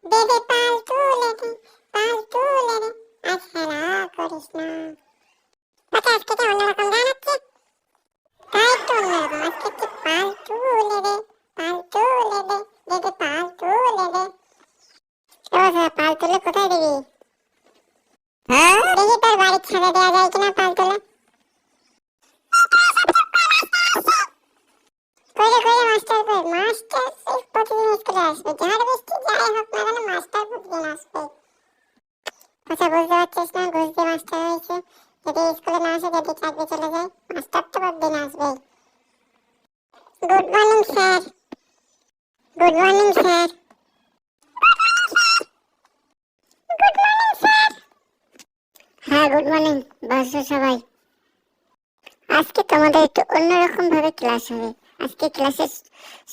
দে দে পাল তুলে দে, পাল তুলে দে, আজ খেলা করিস না। বাচ্চা আজকে কি অন্যরকম গান হচ্ছে? তাই তো অন্যরকম, আজকে কি পাল তুলে দে, পাল তুলে দে, দে দে পাল তুলে দে। এবার পাল তুলে কোথায় দিবি? হ্যাঁ দেখি তোর বাড়ির ছাদে দেওয়া যায় কিনা পাল তুলে। কইরে কইরে মাস্টার কই? মাস্টার সেই প্রতিদিন স্কুলে আসবে, ঝড় বৃষ্টি যাই হোক না কেন মাস্টার প্রতিদিন আসবে। আচ্ছা বুঝতে পারছিস না, ঘুষ দিয়ে মাস্টার হয়েছে। যদি স্কুলে না আসে, যদি চাকরি চলে যায়, মাস্টার তো প্রতিদিন আসবে। Good morning sir. Good morning sir. Good morning sir. হ্যাঁ গুড মর্নিং। বসো সবাই। আজকে তোমাদের একটু অন্যরকম ভাবে ক্লাস হবে। আজকে ক্লাসের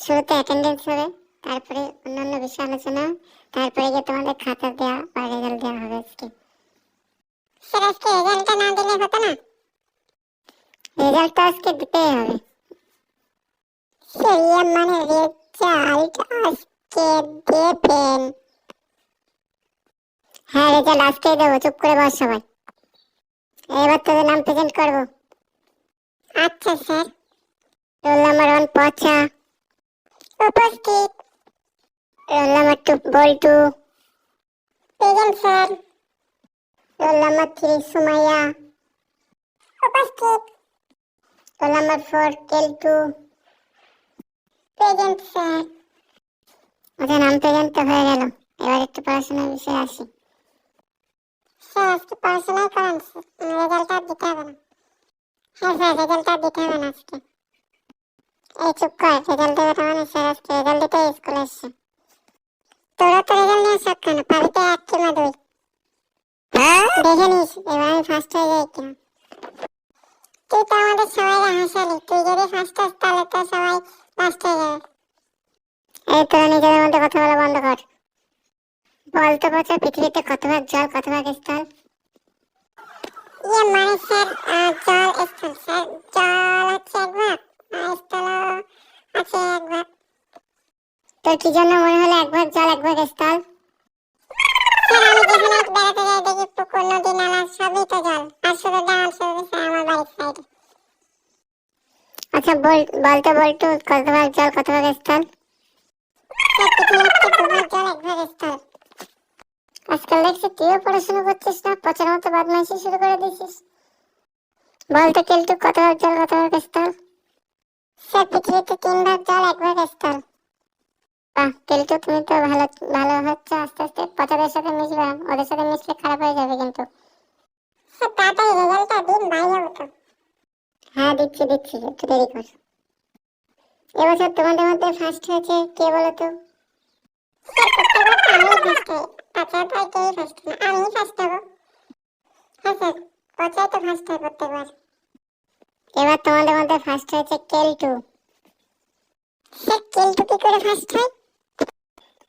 শুরুতে অ্যাটেন্ডেন্স হবে, তারপরে অন্যান্য বিষয় আলোচনা, তারপরে গিয়ে তোমাদের খাতা দেওয়া বা রেজাল্ট দেওয়া হবে আজকে। স্যার আজকে রেজাল্টটা না দিলে হতো না? রেজাল্টটা আজকে দিতেই হবে। স্যার মানে রেজাল্ট আজকে দেবেন? হ্যাঁ রেজাল্ট আজকেই দেবো, চুপ করে বস সবাই। এবার তোদের নাম প্রেজেন্ট করবো। আচ্ছা স্যার। Roll number 1 Pocha. উপস্থিত। Roll number 2 Boltu. Present sir. Roll number 3 Sumaiya. উপস্থিত। Roll number 4 Keltu. Present sir. আচ্ছা নাম প্রেজেন্ট তো হয়ে গেল, এবার একটু পড়াশোনার বিষয়ে আসি। স্যার আজকে পড়াশোনাই করেন, রেজাল্টটা দিতে হবে না। হ্যাঁ স্যার রেজাল্টটা দিতে হবে না আজকে। এই চুপ কর, রেজাল্ট দেবে না মানে স্যার আজকে রেজাল্ট দিতে স্কুলে এসছে। তোরা তো রেজাল্ট নিয়ে শখ কেন? পাবি তো 1 কিংবা 2। দেখে নিস এবার আমি ফার্স্ট হয়ে যাই কিনা। তুই তো আমাদের সবাইকে হাসালি, তুই যদি ফার্স্ট হস তাহলে তো সবাই লাস্ট হয়ে যাবে। এই তোরা নিজেদের মধ্যে কথা বলা বন্ধ কর। বল তো বাচ্চা, পৃথিবীতে কত ভাগ জল কত ভাগ স্থল? মানে স্যার জল স্থল, স্যার জল হচ্ছে 1 ভাগ আর স্থল আছে 1 ভাগ। তোর কি জন্য মনে হলো 1 ভাগ জল 1 ভাগ স্থল? স্যার আমি যেখানে বেড়াতে যাই দেখি পুকুর নদী নালা সবই তো জল, আর শুধু ডাল শুধু স্যার আমার বাড়ির সাইডে। আচ্ছা বলতো কত ভাগ জল কত ভাগ স্থল? স্যার পৃথিবীতে 2 ভাগ জল 1 ভাগ স্থল। আজকাল দেখছি তুইও পড়াশোনা করছিস না, পচার মতো বদমাইশি শুরু করে দিয়েছিস। বলতো কেলটু কত ভাগ জল কত ভাগ স্থল? স্যার পৃথিবীতে 3 ভাগ জল 1 ভাগ স্থল। বাহ কেলটু, তুমি তো ভালো ভালো হচ্ছে আস্তে আস্তে। পচাদের সাথে মিশবে, ওদের সাথে মিশলে খারাপ হয়ে যাবে কিন্তু। স্যার তাড়াতাড়ি রেজাল্টটা দিন, বাইরে যাবো তো। হ্যাঁ দিচ্ছি একটু দেরি কর। এবছর তোমাদের মধ্যে ফার্স্ট হয়েছে কে বলো তো? স্যার প্রত্যেকবার তো আমি ফার্স্ট হই, তাছাড়া তো কেউই ফার্স্ট না, আমি ফার্স্ট হবো। হ্যাঁ স্যার পচাই তো ফার্স্ট হয় প্রত্যেকবার। এবার তোমাদের মধ্যে ফার্স্ট হয়েছে কেলটু। স্যার কেলটু কি করে ফার্স্ট হয়?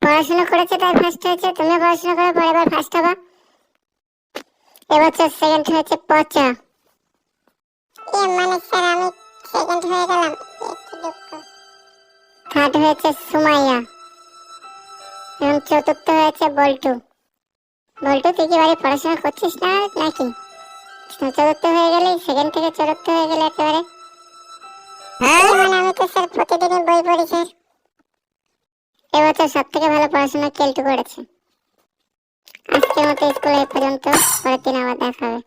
পড়াশোনা করেছে তাই ফার্স্ট হয়েছে, তুমি পড়াশোনা করে পরে এবার ফার্স্ট হবা। এবছর সেকেন্ড হয়েছে পচা। মানে স্যার আমি সেকেন্ড হয়ে গেলাম, কি দুঃখ। থার্ড হয়েছে সুমাইয়া এবং চতুর্থ হয়েছে বল্টু। বল্টু তুই কি বাড়ি পড়াশোনা করছিস না নাকি? চতুর্থ হয়ে গেলি, সেকেন্ড থেকে চতুর্থ হয়ে গেলে একেবারে। মানে আমি তো স্যার প্রতিদিনই বই পড়ি স্যার। এবছর সব থেকে ভালো পড়াশোনা কেলটু করেছে। আজকের মতো স্কুলে এই পর্যন্ত, পরের দিন আবার দেখা হবে।